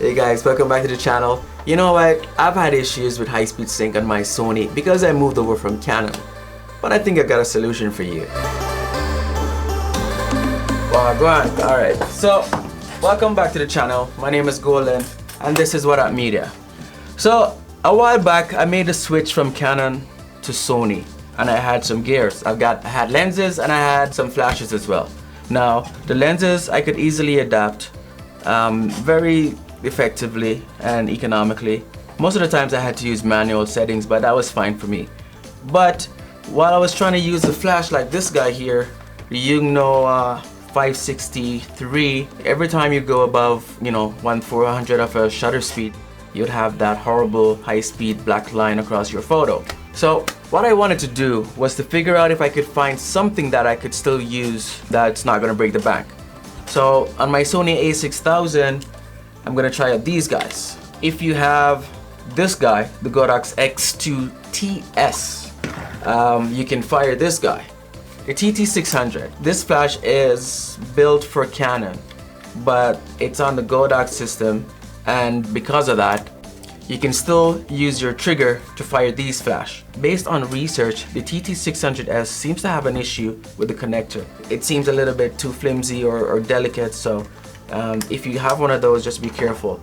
Hey guys, welcome back to the channel. You know what? I've had issues with high-speed sync on my Sony because I moved over from Canon. But I think I got a solution for you. Well, go on. Alright, so welcome back to the channel. My name is Golden and this is WADAT Media. So a while back I made a switch from Canon to Sony and I had some gears. I had lenses and I had some flashes as well. Now the lenses I could easily adapt very effectively and economically. Most of the times I had to use manual settings, but that was fine for me. But while I was trying to use a flash like this guy here, the Yongnuo 563, every time you go above 1/400 of a shutter speed, you'd have that horrible high-speed black line across your photo. So what I wanted to do was to figure out if I could find something that I could still use that's not gonna break the bank. So on my Sony A6000, I'm gonna try out these guys. If you have this guy, the Godox X2Ts, you can fire this guy, the TT600. This flash is built for Canon, but it's on the Godox system, and because of that, you can still use your trigger to fire these flash. Based on research, the TT600S seems to have an issue with the connector. It seems a little bit too flimsy or delicate, so if you have one of those, just be careful.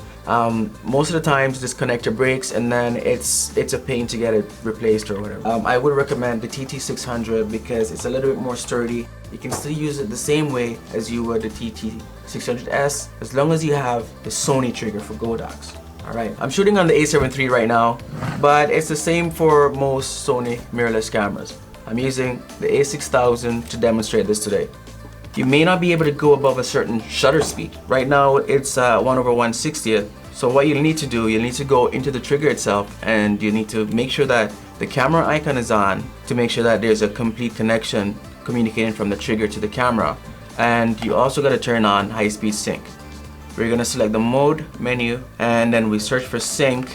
Most of the times this connector breaks and then it's a pain to get it replaced or whatever. I would recommend the TT600 because it's a little bit more sturdy. You can still use it the same way as you would the TT600S as long as you have the Sony trigger for Godox. Alright, I'm shooting on the A7 III right now, but it's the same for most Sony mirrorless cameras. I'm using the A6000 to demonstrate this today. You may not be able to go above a certain shutter speed. Right now it's 1/160th. So what you'll need to do, you'll need to go into the trigger itself and you need to make sure that the camera icon is on to make sure that there's a complete connection communicating from the trigger to the camera. And you also got to turn on high-speed sync. We're gonna select the mode menu and then we search for sync,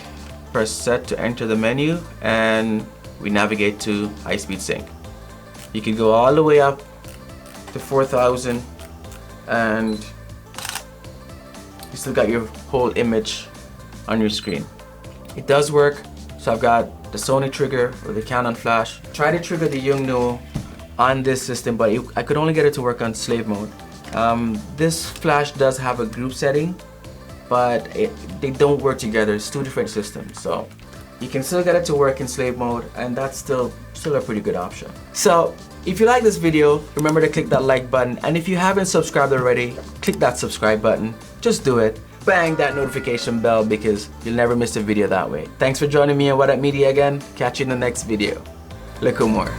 press set to enter the menu, and we navigate to high-speed sync. You can go all the way up to 4000 and you still got your whole image on your screen. It does work. So I've got the Sony trigger or the Canon flash. Try to trigger the Yongnuo on this system, but I could only get it to work on slave mode. This flash does have a group setting, but they don't work together. It's two different systems, so you can still get it to work in slave mode, and that's still a pretty good option. So if you like this video, remember to click that like button, and if you haven't subscribed already, click that subscribe button. Just do it. Bang that notification bell because you'll never miss a video that way. Thanks for joining me on WADAT Media again. Catch you in the next video. Look more.